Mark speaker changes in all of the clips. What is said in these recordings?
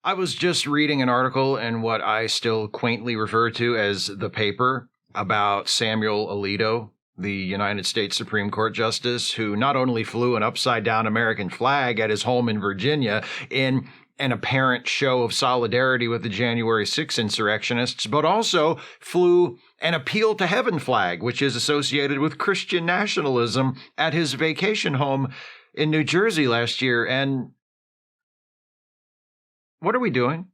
Speaker 1: I was just reading an article in what I still quaintly refer to as the paper about Samuel Alito, the United States Supreme Court Justice, who not only flew an upside-down American flag at his home in Virginia in an apparent show of solidarity with the January 6 insurrectionists, but also flew an appeal to heaven flag, which is associated with Christian nationalism, at his vacation home in New Jersey last year. And what are we doing?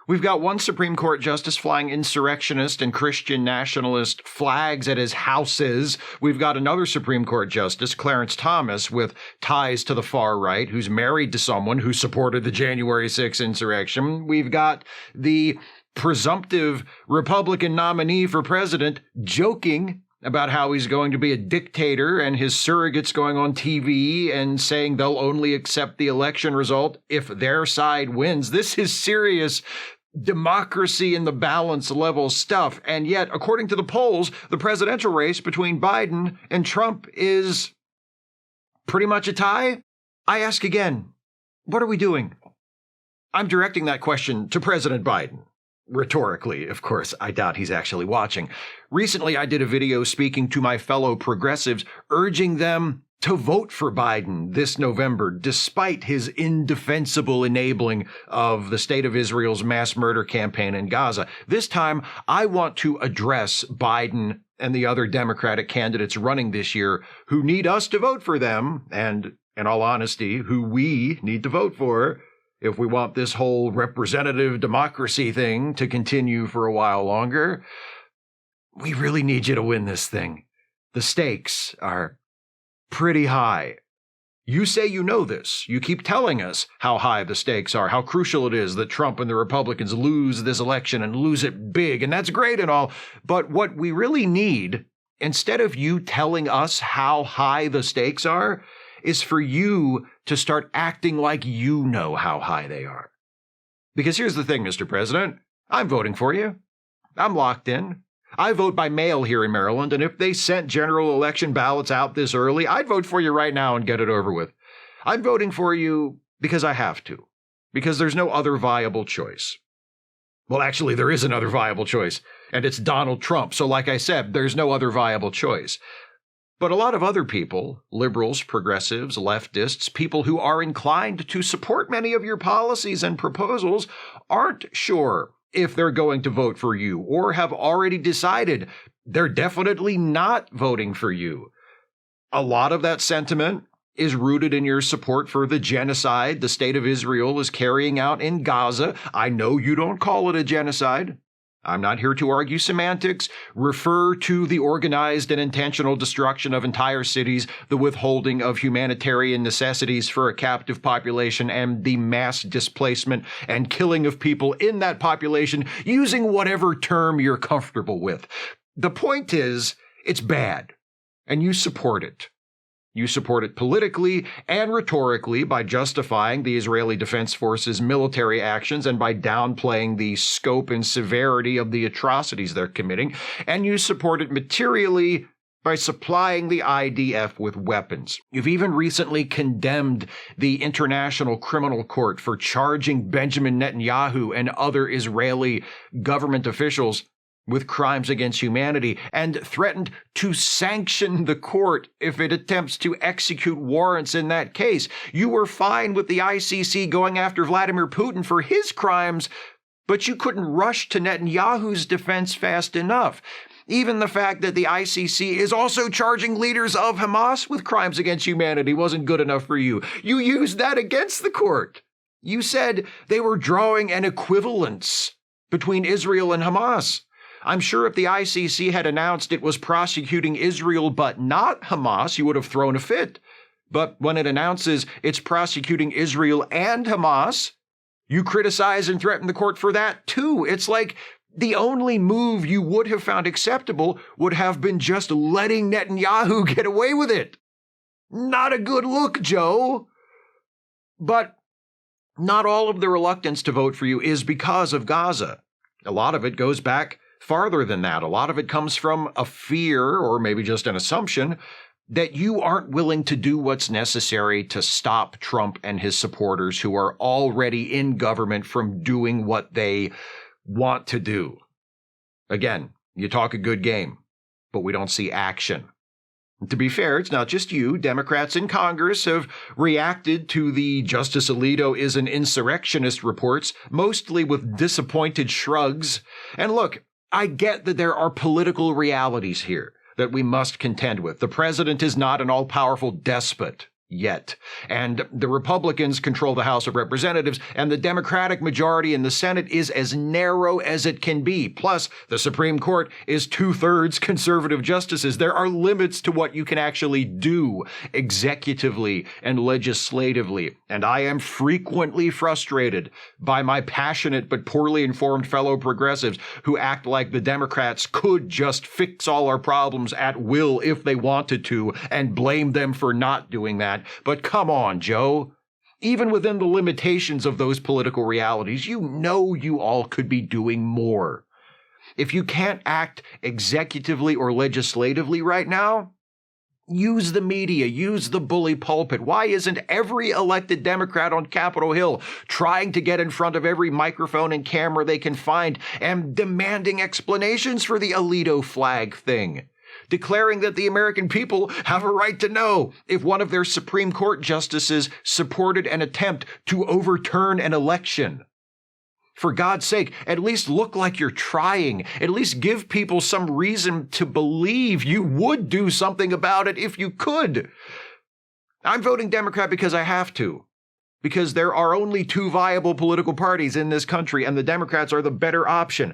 Speaker 1: We've got one Supreme Court justice flying insurrectionist and Christian nationalist flags at his houses. We've got another Supreme Court justice, Clarence Thomas, with ties to the far right, who's married to someone who supported the January 6 insurrection. We've got the presumptive Republican nominee for president joking about how he's going to be a dictator, and his surrogates going on TV and saying they'll only accept the election result if their side wins. This is serious democracy in the balance level stuff. And yet, according to the polls, the presidential race between Biden and Trump is pretty much a tie. I ask again, what are we doing? I'm directing that question to President Biden. Rhetorically, of course. I doubt he's actually watching. Recently, I did a video speaking to my fellow progressives, urging them to vote for Biden this November, despite his indefensible enabling of the State of Israel's mass murder campaign in Gaza. This time, I want to address Biden and the other Democratic candidates running this year who need us to vote for them, and, in all honesty, who we need to vote for if we want this whole representative democracy thing to continue for a while longer. We really need you to win this thing. The stakes are pretty high. You say you know this. You keep telling us how high the stakes are, how crucial it is that Trump and the Republicans lose this election and lose it big, and that's great and all. But what we really need, instead of you telling us how high the stakes are, is for you to start acting like you know how high they are. Because here's the thing, Mr. President, I'm voting for you. I'm locked in. I vote by mail here in Maryland, and if they sent general election ballots out this early, I'd vote for you right now and get it over with. I'm voting for you because I have to, because there's no other viable choice. Well, actually, there is another viable choice, and it's Donald Trump. So like I said, there's no other viable choice. But a lot of other people, liberals, progressives, leftists, people who are inclined to support many of your policies and proposals, aren't sure if they're going to vote for you, or have already decided they're definitely not voting for you. A lot of that sentiment is rooted in your support for the genocide the State of Israel is carrying out in Gaza. I know you don't call it a genocide. I'm not here to argue semantics. Refer to the organized and intentional destruction of entire cities, the withholding of humanitarian necessities for a captive population, and the mass displacement and killing of people in that population, using whatever term you're comfortable with. The point is, it's bad, and you support it. You support it politically and rhetorically by justifying the Israeli Defense Forces' military actions and by downplaying the scope and severity of the atrocities they're committing. And you support it materially by supplying the IDF with weapons. You've even recently condemned the International Criminal Court for charging Benjamin Netanyahu and other Israeli government officials with crimes against humanity, and threatened to sanction the court if it attempts to execute warrants in that case. You were fine with the ICC going after Vladimir Putin for his crimes, but you couldn't rush to Netanyahu's defense fast enough. Even the fact that the ICC is also charging leaders of Hamas with crimes against humanity wasn't good enough for you. You used that against the court. You said they were drawing an equivalence between Israel and Hamas. I'm sure if the ICC had announced it was prosecuting Israel but not Hamas, you would have thrown a fit. But when it announces it's prosecuting Israel and Hamas, you criticize and threaten the court for that too. It's like the only move you would have found acceptable would have been just letting Netanyahu get away with it. Not a good look, Joe. But not all of the reluctance to vote for you is because of Gaza. A lot of it goes back farther than that. A lot of it comes from a fear, or maybe just an assumption, that you aren't willing to do what's necessary to stop Trump and his supporters who are already in government from doing what they want to do. Again, you talk a good game, but we don't see action. To be fair, it's not just you. Democrats in Congress have reacted to the Justice Alito is an insurrectionist reports, mostly with disappointed shrugs. And look, I get that there are political realities here that we must contend with. The president is not an all-powerful despot yet. And the Republicans control the House of Representatives, and the Democratic majority in the Senate is as narrow as it can be. Plus, the Supreme Court is 2/3 conservative justices. There are limits to what you can actually do executively and legislatively. And I am frequently frustrated by my passionate but poorly informed fellow progressives who act like the Democrats could just fix all our problems at will if they wanted to and blame them for not doing that. But come on, Joe. Even within the limitations of those political realities, you know you all could be doing more. If you can't act executively or legislatively right now, use the media, use the bully pulpit. Why isn't every elected Democrat on Capitol Hill trying to get in front of every microphone and camera they can find and demanding explanations for the Alito flag thing? Declaring that the American people have a right to know if one of their Supreme Court justices supported an attempt to overturn an election. For God's sake, at least look like you're trying. At least give people some reason to believe you would do something about it if you could. I'm voting Democrat because I have to. Because there are only two viable political parties in this country, and the Democrats are the better option.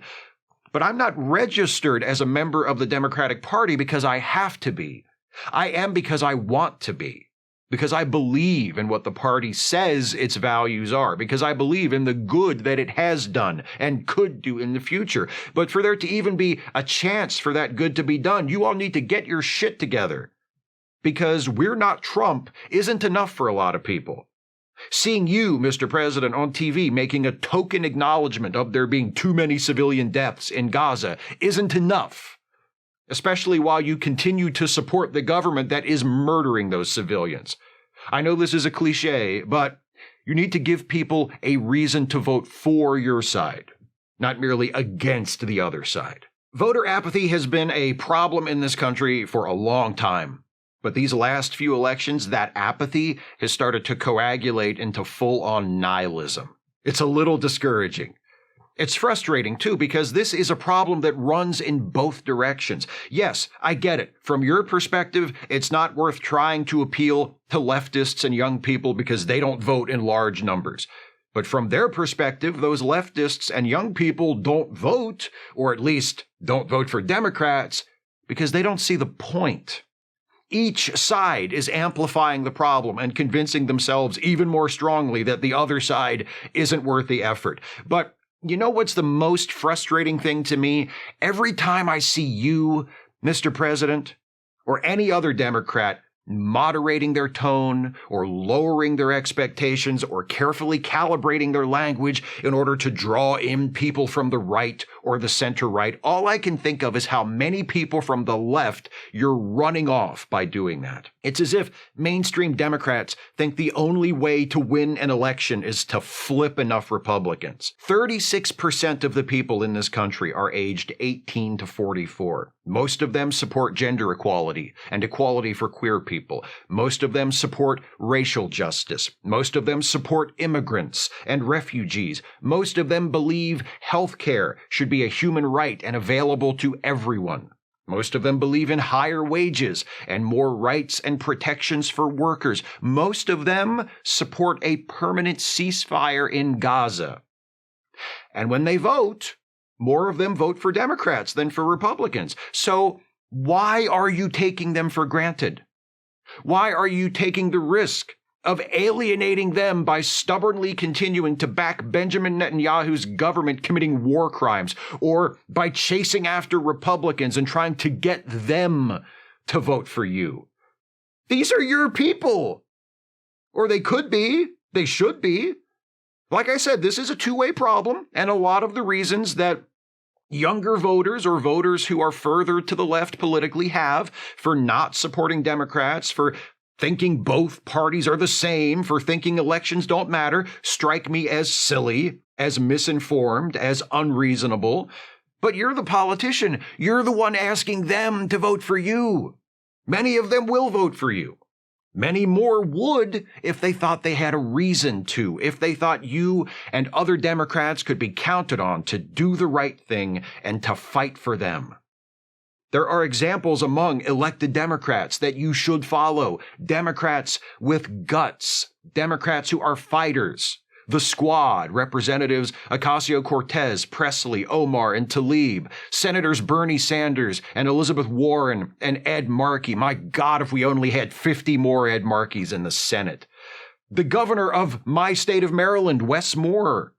Speaker 1: But I'm not registered as a member of the Democratic Party because I have to be. I am because I want to be. Because I believe in what the party says its values are. Because I believe in the good that it has done and could do in the future. But for there to even be a chance for that good to be done, you all need to get your shit together. Because we're not Trump isn't enough for a lot of people. Seeing you, Mr. President, on TV making a token acknowledgement of there being too many civilian deaths in Gaza isn't enough, especially while you continue to support the government that is murdering those civilians. I know this is a cliche, but you need to give people a reason to vote for your side, not merely against the other side. Voter apathy has been a problem in this country for a long time. But these last few elections, that apathy has started to coagulate into full-on nihilism. It's a little discouraging. It's frustrating, too, because this is a problem that runs in both directions. Yes, I get it. From your perspective, it's not worth trying to appeal to leftists and young people because they don't vote in large numbers. But from their perspective, those leftists and young people don't vote, or at least don't vote for Democrats, because they don't see the point. Each side is amplifying the problem and convincing themselves even more strongly that the other side isn't worth the effort. But you know what's the most frustrating thing to me? Every time I see you, Mr. President, or any other Democrat moderating their tone or lowering their expectations or carefully calibrating their language in order to draw in people from the right or the center right, all I can think of is how many people from the left you're running off by doing that. It's as if mainstream Democrats think the only way to win an election is to flip enough Republicans. 36% of the people in this country are aged 18 to 44. Most of them support gender equality and equality for queer people. Most of them support racial justice. Most of them support immigrants and refugees. Most of them believe health care should be a human right and available to everyone. Most of them believe in higher wages and more rights and protections for workers. Most of them support a permanent ceasefire in Gaza. And when they vote, more of them vote for Democrats than for Republicans. So why are you taking them for granted? Why are you taking the risk of alienating them by stubbornly continuing to back Benjamin Netanyahu's government committing war crimes, or by chasing after Republicans and trying to get them to vote for you? These are your people. Or they could be. They should be. Like I said, this is a two-way problem, and a lot of the reasons that younger voters or voters who are further to the left politically have for not supporting Democrats, for thinking both parties are the same, for thinking elections don't matter, strike me as silly, as misinformed, as unreasonable. But you're the politician. You're the one asking them to vote for you. Many of them will vote for you. Many more would if they thought they had a reason to, if they thought you and other Democrats could be counted on to do the right thing and to fight for them. There are examples among elected Democrats that you should follow. Democrats with guts. Democrats who are fighters. The Squad, Representatives Ocasio-Cortez, Presley, Omar, and Tlaib, Senators Bernie Sanders and Elizabeth Warren and Ed Markey. My God, if we only had 50 more Ed Markeys in the Senate. The governor of my state of Maryland, Wes Moore.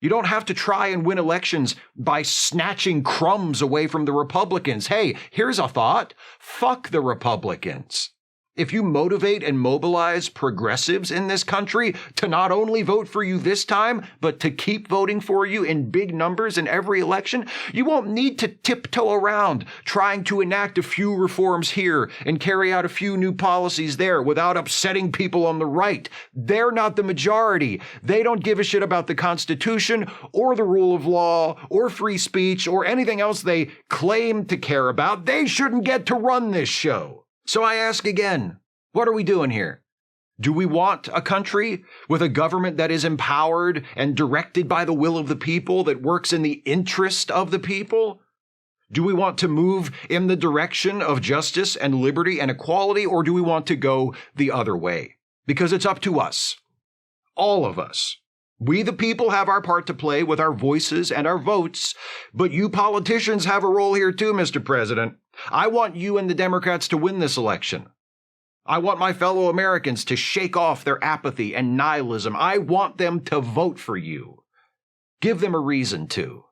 Speaker 1: You don't have to try and win elections by snatching crumbs away from the Republicans. Hey, here's a thought. Fuck the Republicans. If you motivate and mobilize progressives in this country to not only vote for you this time, but to keep voting for you in big numbers in every election, you won't need to tiptoe around trying to enact a few reforms here and carry out a few new policies there without upsetting people on the right. They're not the majority. They don't give a shit about the Constitution or the rule of law or free speech or anything else they claim to care about. They shouldn't get to run this show. So I ask again, what are we doing here? Do we want a country with a government that is empowered and directed by the will of the people, that works in the interest of the people? Do we want to move in the direction of justice and liberty and equality, or do we want to go the other way? Because it's up to us, all of us. We, the people, have our part to play with our voices and our votes, but you politicians have a role here too, Mr. President. I want you and the Democrats to win this election. I want my fellow Americans to shake off their apathy and nihilism. I want them to vote for you. Give them a reason to.